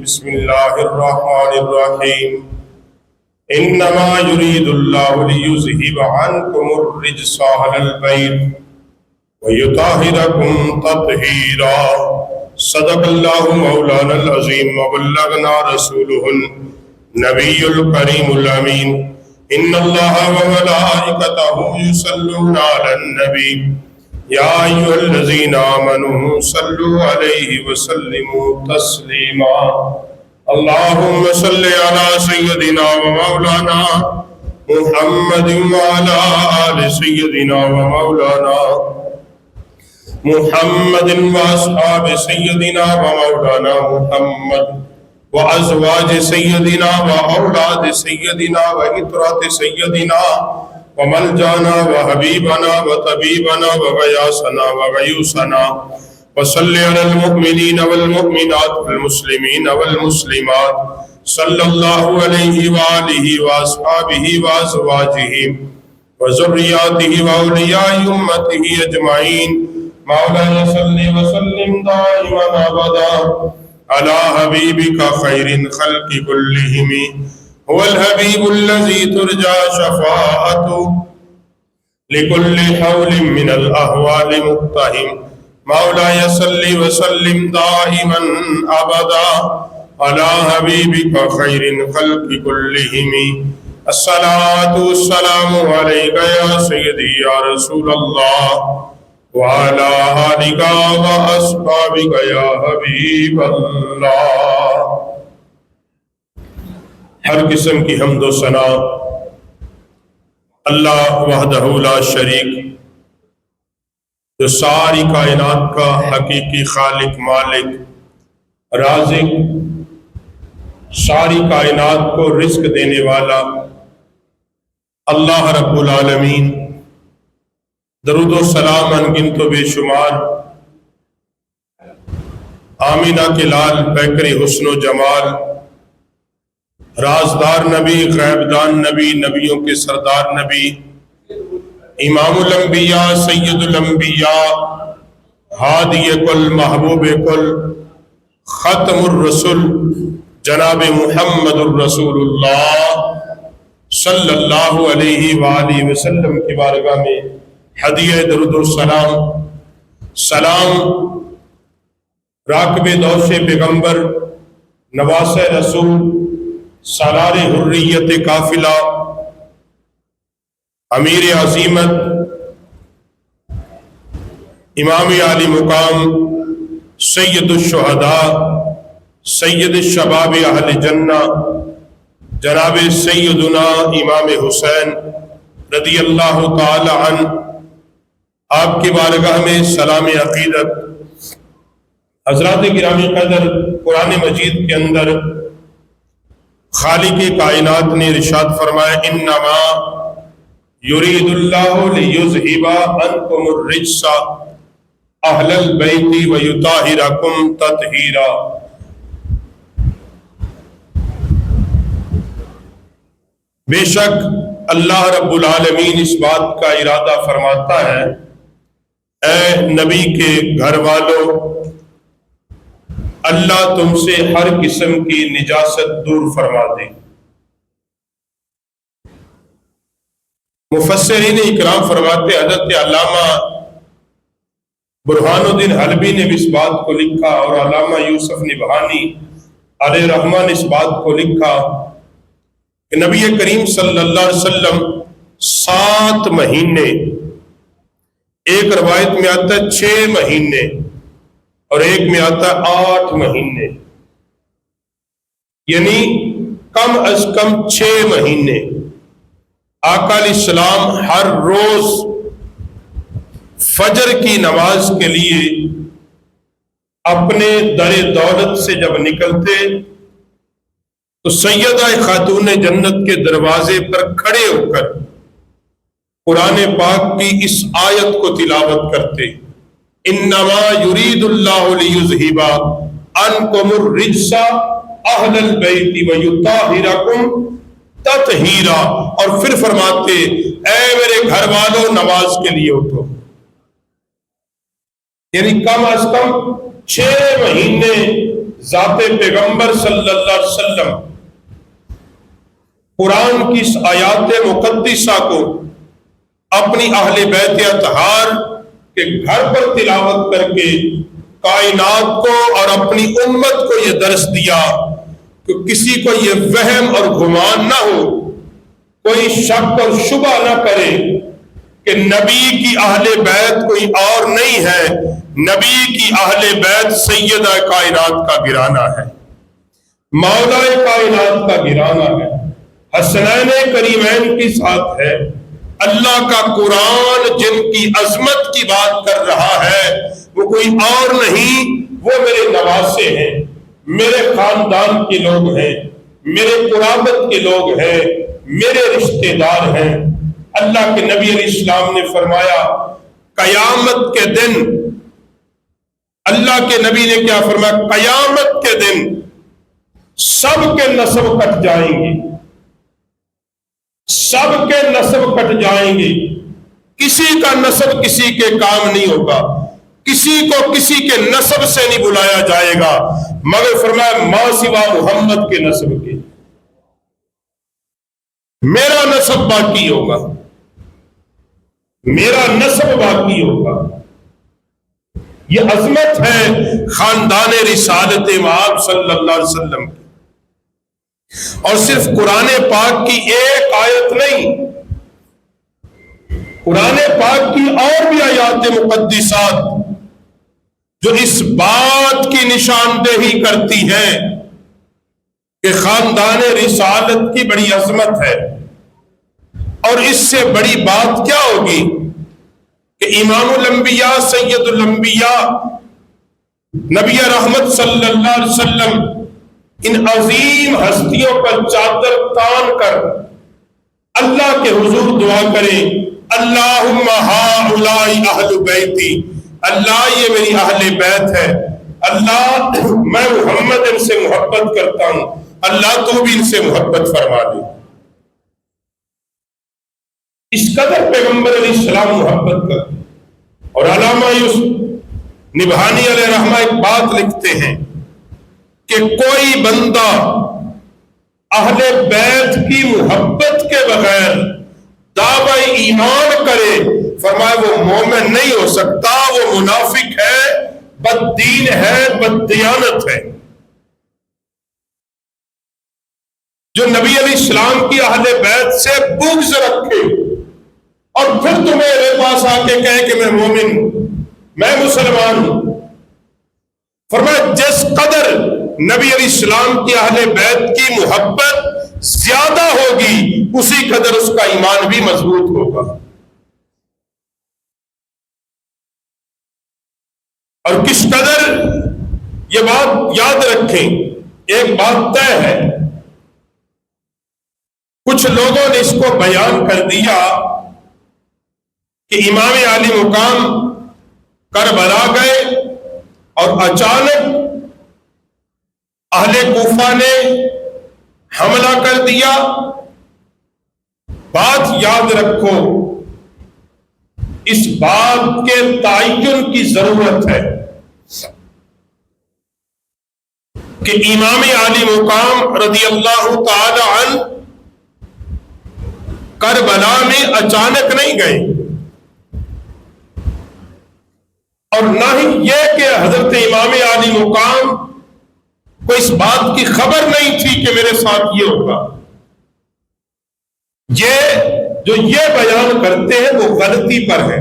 بسم الله الرحمن الرحيم إنما يريد الله ليذهب عنكم الرجس أهل البيت ويطهركم تطهيرا صدق الله مولانا العظيم وبلغنا رسوله النبي الكريم الأمين إن الله وملائكته يصلون على النبي يا أيها الذين آمنوا صلوا عليه وسلموا تسليما اللهم صل على سيدنا ومولانا محمد وعلى آل سيدنا ومولانا محمد وأصحاب سيدنا ومولانا محمد وأزواج سيدنا وأولاد سيدنا وإطرة سيدنا وملجانا وحبيبنا وطبيبنا وغياثنا وغيوثنا وصل على المؤمنين والمؤمنات والمسلمين والمسلمات صلى الله عليه وآله وأصحابه وأزواجه وذرياته وأولياء أمته أجمعين مولانا صل وسلم دائما أبدا على حبيبك خير الخلق كلهم هو الحبيب الذي ترجى شفاعته لكل حول من الأهوال مقتحم مولاي صل وسلم دائما أبدا على حبيبك خير الخلق كلهم الصلاة والسلام عليك يا سيدي يا رسول الله وعلى آلك وأصحابك يا حبيب الله۔ ہر قسم کی حمد و ثنا اللہ وحدہ لا شریک جو ساری کائنات کا حقیقی خالق مالک رازق ساری کائنات کو رزق دینے والا اللہ رب العالمین، درود و سلام انگنت و بے شمار آمینہ کے لال پیکر حسن و جمال رازدار نبی غیبدان نبی نبیوں کے سردار نبی امام الانبیاء سید الانبیاء ہادی کل محبوب کل ختم الرسل جناب محمد الرسول اللہ صلی اللہ علیہ وآلہ وسلم کی بارگاہ میں ہدیہ درود السلام سلام راکب دوش پیغمبر نواس رسول سالار حریت قافلہ امیر عظیمت امام عالی مقام سید الشہداء سید الشباب اہل جنہ جناب سیدنا امام حسین رضی اللہ تعالی عنہ، آپ کی بارگاہ میں سلام عقیدت۔ حضرات گرامی قدر، قرآن مجید کے اندر خالق کائنات نے ارشاد فرمایا انما یرید اللہ لیذہب عنکم الرجس اہل البیت ویطہرکم تطہیرا۔ بے شک اللہ رب العالمین اس بات کا ارادہ فرماتا ہے اے نبی کے گھر والوں، اللہ تم سے ہر قسم کی نجاست دور فرما دے۔ مفسرین اکرام فرماتے حضرت علامہ برہان الدین حلبی نے بھی اس بات کو لکھا اور علامہ یوسف نبہانی علیہ رحمہ نے اس بات کو لکھا کہ نبی کریم صلی اللہ علیہ وسلم 7 مہینے، ایک روایت میں آتا ہے 6 مہینے اور ایک میں آتا ہے 8 مہینے، یعنی کم از کم 6 مہینے آقا علیہ السلام ہر روز فجر کی نماز کے لیے اپنے در دولت سے جب نکلتے تو سیدہ خاتون جنت کے دروازے پر کھڑے ہو کر قرآن پاک کی اس آیت کو تلاوت کرتے انما یرید اللہ لیذہب عنکم الرجس اہل البیت ویطہرکم تطہیرا، اور پھر فرماتے اے میرے گھر والوں نماز کے لیے اٹھو۔ یعنی کم از کم 6 مہینے ذات پیغمبر صلی اللہ علیہ وسلم قرآن کی اس آیات مقدسہ کو اپنی اہل بیت اطہار کے گھر پر تلاوت کر کے کائنات کو اور اپنی امت کو یہ درس دیا کہ کسی کو یہ وہم اور گمان نہ ہو، کوئی شک اور شبہ نہ کرے کہ نبی کی اہل بیت کوئی اور نہیں ہے، نبی کی اہل بیت سیدہ کائنات کا گھرانہ ہے، مولا کائنات کا گھرانہ ہے، حسنین کریمین کی ساتھ ہے۔ اللہ کا قرآن جن کی عظمت کی بات کر رہا ہے وہ کوئی اور نہیں، وہ میرے نواسے ہیں، میرے خاندان کے لوگ ہیں، میرے قرابت کے لوگ ہیں، میرے رشتہ دار ہیں۔ اللہ کے نبی علیہ السلام نے فرمایا قیامت کے دن، اللہ کے نبی نے کیا فرمایا؟ قیامت کے دن سب کے نسب کٹ جائیں گے، سب کے نسب کٹ جائیں گے، کسی کا نسب کسی کے کام نہیں ہوگا، کسی کو کسی کے نسب سے نہیں بلایا جائے گا، مگر فرمایا ما سوا محمد کے نسب کے، میرا نسب باقی ہوگا، میرا نسب باقی ہوگا۔ یہ عظمت ہے خاندان رسالت مآب صلی اللہ علیہ وسلم کی۔ اور صرف قرآن پاک کی ایک آیت نہیں، قرآن پاک کی اور بھی آیات مقدسات جو اس بات کی نشاندہی کرتی ہیں کہ خاندان رسالت کی بڑی عظمت ہے۔ اور اس سے بڑی بات کیا ہوگی کہ امام الانبیاء سید الانبیاء نبی رحمت صلی اللہ علیہ وسلم ان عظیم ہستیوں پر چادر تان کر اللہ کے حضور دعا کریں اللہم ہؤلاء اہل بیتی، اللہ یہ میری اہل بیت ہے، اللہ میں محمد ان سے محبت کرتا ہوں، اللہ تو بھی ان سے محبت فرما دے۔ اس قدر پیغمبر علیہ السلام محبت کرتے۔ اور علامہ یوسف نبہانی علیہ رحمہ ایک بات لکھتے ہیں کہ کوئی بندہ اہل بیت کی محبت کے بغیر دعوی ایمان کرے، فرمایا وہ مومن نہیں ہو سکتا، وہ منافق ہے، بد دین ہے، بد دیانت ہے۔ جو نبی علیہ السلام کی اہل بیت سے بغض رکھے اور پھر تمہیں میرے پاس آ کے کہے کہ میں مومن ہوں، میں مسلمان ہوں، فرمایا جس قدر نبی علیہ السلام کی اہل بیت کی محبت زیادہ ہوگی اسی قدر اس کا ایمان بھی مضبوط ہوگا۔ اور کس قدر یہ بات یاد رکھیں، ایک بات طے ہے، کچھ لوگوں نے اس کو بیان کر دیا کہ امام عالی مقام کربلا گئے اور اچانک اہل کوفہ نے حملہ کر دیا۔ بات یاد رکھو، اس بات کے تعین کی ضرورت ہے کہ امام عالی مقام رضی اللہ تعالی عنہ کربلا میں اچانک نہیں گئے، اور نہ ہی یہ کہ حضرت امام عالی مقام کو اس بات کی خبر نہیں تھی کہ میرے ساتھ یہ ہوگا۔ یہ بیان کرتے ہیں وہ غلطی پر ہے،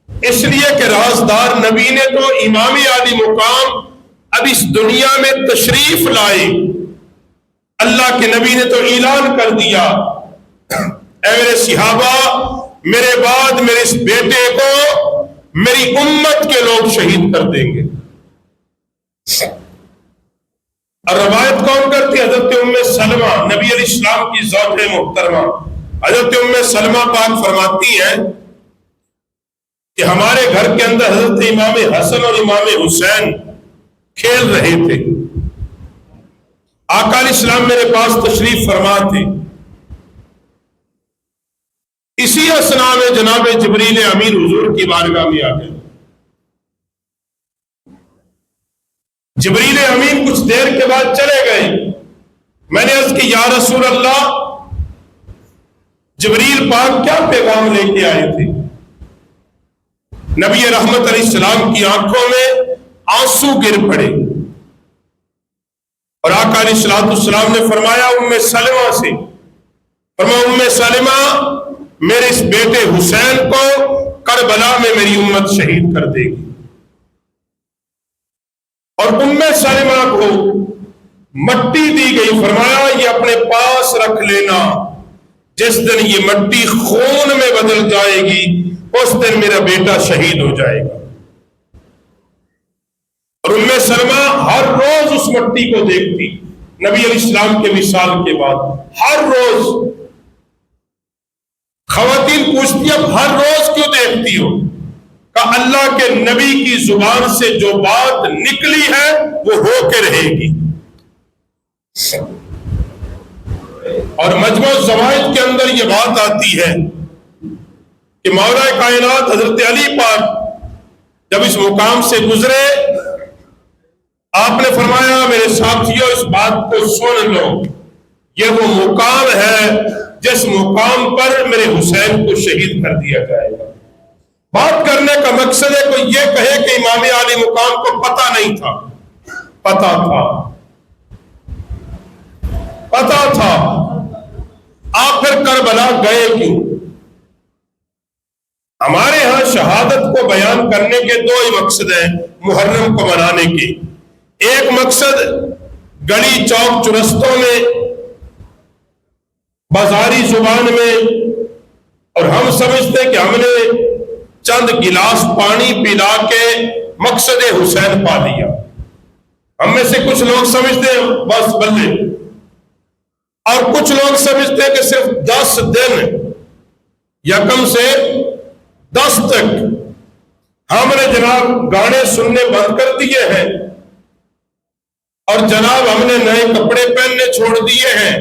اس لیے کہ رازدار نبی نے تو امام عالی مقام اب اس دنیا میں تشریف لائے، اللہ کے نبی نے تو اعلان کر دیا اے میرے صحابہ، میرے بعد میرے اس بیٹے کو میری امت کے لوگ شہید کر دیں گے۔ اور روایت کون کرتی؟ حضرت ام سلمہ، نبی علیہ السلام کی زوج محترمہ حضرت ام سلمہ پاک فرماتی ہیں کہ ہمارے گھر کے اندر حضرت امام حسن اور امام حسین کھیل رہے تھے، آقا علیہ السلام میرے پاس تشریف فرما تھے، اسی اثناء میں جناب جبریل امین حضور کی بارگاہ میں آ گئے۔ جبریل امین کچھ دیر کے بعد چلے گئے. میں نے عرض کی یا رسول اللہ جبریل پاک کیا پیغام لے کے آئے تھے؟ نبی رحمت علیہ السلام کی آنکھوں میں آنسو گر پڑے اور آقا علیہ السلام نے فرمایا ام سلمہ سے، فرمایا ام سلمہ میرے اس بیٹے حسین کو کربلا میں میری امت شہید کر دے گی. اور ام سلمہ کو مٹی دی گئی، فرمایا یہ اپنے پاس رکھ لینا، جس دن یہ مٹی خون میں بدل جائے گی اس دن میرا بیٹا شہید ہو جائے گا. اور ام سلمہ ہر روز اس مٹی کو دیکھتی نبی علیہ السلام کے وصال کے بعد، ہر روز. خواتین پوچھتی اب ہر روز کیوں دیکھتی ہو؟ کہ اللہ کے نبی کی زبان سے جو بات نکلی ہے وہ ہو کے رہے گی. اور مجموع الزوائد کے اندر یہ بات آتی ہے کہ مولا کائنات حضرت علی پاک جب اس مقام سے گزرے آپ نے فرمایا میرے ساتھیوں اس بات کو سن لو، یہ وہ مقام ہے جس مقام پر میرے حسین کو شہید کر دیا جائے گا. بات کرنے کا مقصد ہے کوئی یہ کہے کہ امام علی مقام کو پتہ نہیں تھا، پتہ تھا، پتہ تھا. آپ پھر کربلا گئے کیوں؟ ہمارے ہاں شہادت کو بیان کرنے کے دو ہی مقصد ہیں محرم کو منانے کے. ایک مقصد گلی چوک چرستوں میں بازاری زبان میں، اور ہم سمجھتے کہ ہم نے چند گلاس پانی پلا کے مقصد حسین پا لیا. ہم میں سے کچھ لوگ سمجھتے ہیں بس بلے، اور کچھ لوگ سمجھتے ہیں کہ صرف 10 دن یکم سے 10 تک ہم نے جناب گانے سننے بند کر دیے ہیں اور جناب ہم نے نئے کپڑے پہننے چھوڑ دیے ہیں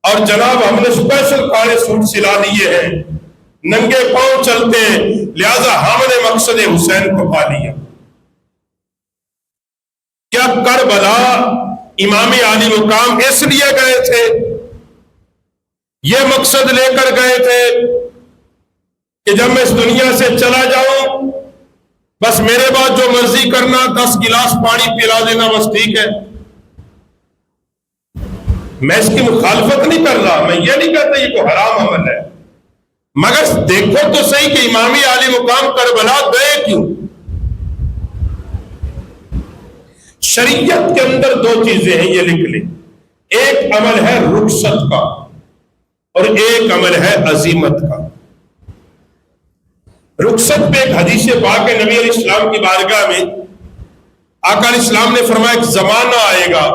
اور جناب ہم نے اسپیشل کالے سوٹ سلا لیے ہیں، ننگے پاؤں چلتے ہیں، لہذا ہم نے مقصد حسین کو پا لیا. کیا کربلا امام علی مقام اس لیے گئے تھے، یہ مقصد لے کر گئے تھے کہ جب میں اس دنیا سے چلا جاؤں بس میرے بعد جو مرضی کرنا 10 گلاس پانی پلا دینا بس ٹھیک ہے؟ میں اس کی مخالفت نہیں کر رہا، میں یہ نہیں کہتا یہ کوئی حرام عمل ہے، مگر دیکھو تو صحیح کہ امام علی مقام کربلا گئے کیوں؟ شریعت کے اندر دو چیزیں ہیں، یہ لکھ لیں. ایک عمل ہے رخصت کا اور ایک عمل ہے عزیمت کا. رخصت پہ ایک حدیث پاک ہے نبی علیہ السلام کی بارگاہ میں آقا علیہ السلام نے فرمایا ایک زمانہ آئے گا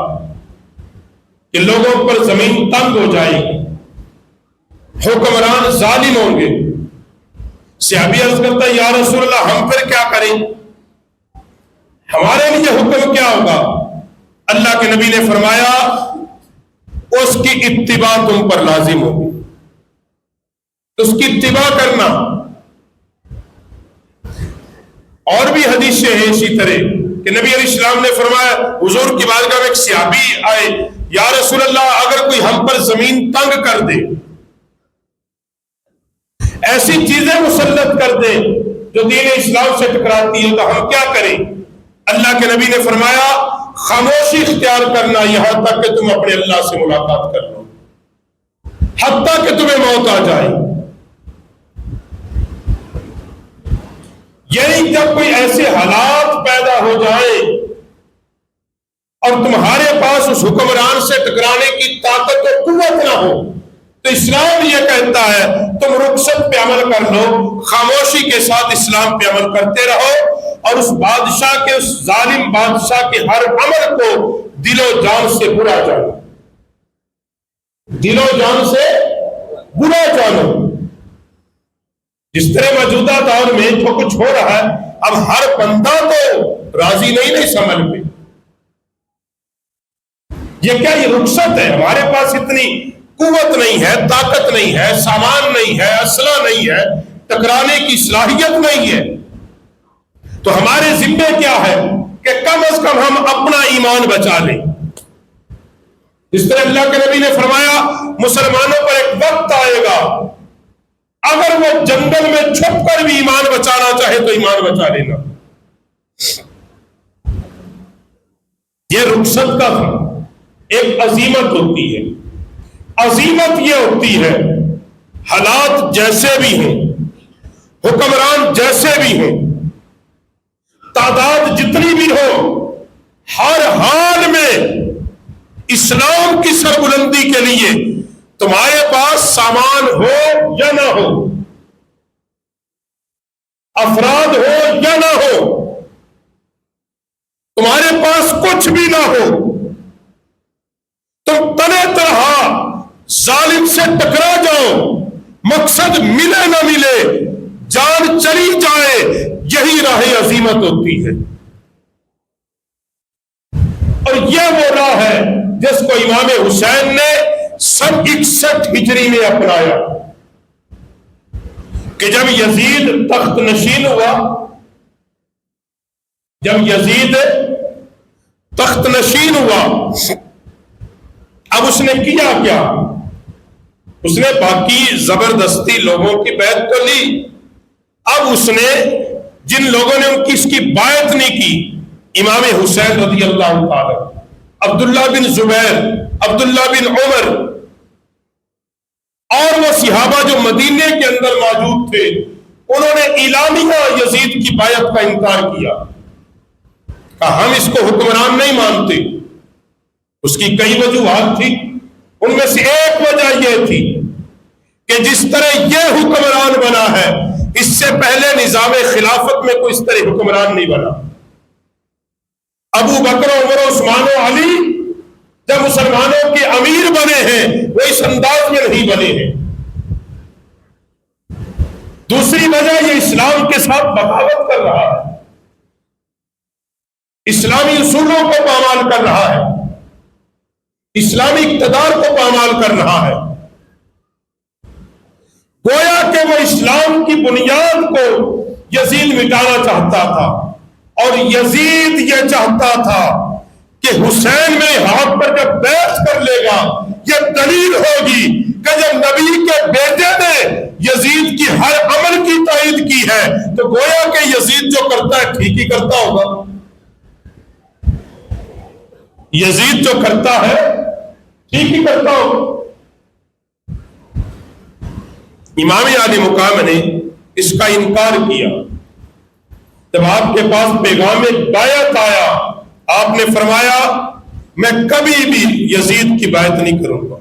کہ لوگوں پر زمین تنگ ہو جائے گی، حکمران ظالم ہوں گے. صحابی عرض کرتا ہے یا رسول اللہ ہم پھر کیا کریں، ہمارے لیے حکم کیا ہوگا؟ اللہ کے نبی نے فرمایا اس کی اتباع تم پر لازم ہوگی، اس کی اتباع کرنا. اور بھی حدیثیں ہیں اسی طرح کہ نبی علیہ السلام نے فرمایا حضور کی بارگاہ میں ایک صحابی آئے، یا رسول اللہ اگر کوئی ہم پر زمین تنگ کر دے، ایسی چیزیں مسلط کر دے جو دین اسلام سے ٹکراتی ہے تو ہم کیا کریں؟ اللہ کے نبی نے فرمایا خاموشی اختیار کرنا یہاں تک کہ تم اپنے اللہ سے ملاقات کر لو، حتیٰ کہ تمہیں موت آ جائے. یعنی جب کوئی ایسے حالات پیدا ہو جائیں اور تمہارے پاس اس حکمران سے ٹکرانے کی طاقت و قوت نہ ہو تو اسلام یہ کہتا ہے تم رخصت پہ عمل کر لو، خاموشی کے ساتھ اسلام پہ عمل کرتے رہو اور اس بادشاہ کے، اس ظالم بادشاہ کے ہر عمل کو دل و جان سے برا جانو، دل و جان سے برا جانو. جس طرح موجودہ دور میں جو کچھ ہو رہا ہے اب ہر بندہ تو راضی نہیں اس عمل پہ. یہ کیا یہ رخصت ہے؟ ہمارے پاس اتنی قوت نہیں ہے، طاقت نہیں ہے، سامان نہیں ہے، اسلحہ نہیں ہے، ٹکرانے کی صلاحیت نہیں ہے، تو ہمارے ذمے کیا ہے کہ کم از کم ہم اپنا ایمان بچا لیں. جس طرح اللہ کے نبی نے فرمایا مسلمانوں پر ایک وقت آئے گا اگر وہ جنگل میں چھپ کر بھی ایمان بچانا چاہے تو ایمان بچا لینا. یہ رخصت کا ایک عظیمت ہوتی ہے. عظیمت یہ ہوتی ہے حالات جیسے بھی ہوں، حکمران جیسے بھی ہوں، تعداد جتنی بھی ہو، ہر حال میں اسلام کی سربلندی کے لیے تمہارے پاس سامان ہو یا نہ ہو، افراد ہو یا نہ ہو، تمہارے پاس کچھ بھی نہ ہو، تم تنے طرح ظالم سے ٹکرا جاؤ، مقصد ملے نہ ملے، جان چلی جائے، یہی راہ عظیمت ہوتی ہے. اور یہ وہ راہ ہے جس کو امام حسین نے سن 61 ہجری میں اپنایا کہ جب یزید تخت نشین ہوا، جب یزید تخت نشین ہوا، اب اس نے کیا کیا؟ اس نے باقی زبردستی لوگوں کی بیعت تو لی، اب اس نے جن لوگوں نے اس کی بیعت نہیں کی، امام حسین رضی اللہ تعالی، عبداللہ بن زبیر، عبداللہ بن عمر اور وہ صحابہ جو مدینے کے اندر موجود تھے، انہوں نے اعلانیہ یزید کی بیعت کا انکار کیا، کہا ہم اس کو حکمران نہیں مانتے. اس کی کئی وجوہات تھی، ان میں سے ایک وجہ یہ تھی کہ جس طرح یہ حکمران بنا ہے اس سے پہلے نظام خلافت میں کوئی اس طرح حکمران نہیں بنا. ابو بکر، عمر، عثمان و علی جب مسلمانوں کے امیر بنے ہیں وہ اس انداز میں نہیں بنے ہیں. دوسری وجہ یہ اسلام کے ساتھ بغاوت کر رہا ہے، اسلامی اصولوں کو پامال کر رہا ہے، اسلامی اقتدار کو پامال کر رہا ہے. گویا کہ وہ اسلام کی بنیاد کو یزید مٹانا چاہتا تھا، اور یزید یہ چاہتا تھا کہ حسین میں ہاتھ پر جب بیعت کر لے گا یہ دلیل ہوگی کہ جب نبی کے بیٹے نے یزید کی ہر عمل کی تائید کی ہے تو گویا کہ یزید جو کرتا ہے ٹھیک ہی کرتا ہوگا. یزید جو کرتا ہے ٹھیک ہی کرتا ہوگا. امام عالی مقام نے اس کا انکار کیا. جب آپ کے پاس پیغام بیعت آیا، آپ نے فرمایا میں کبھی بھی یزید کی بیعت نہیں کروں گا.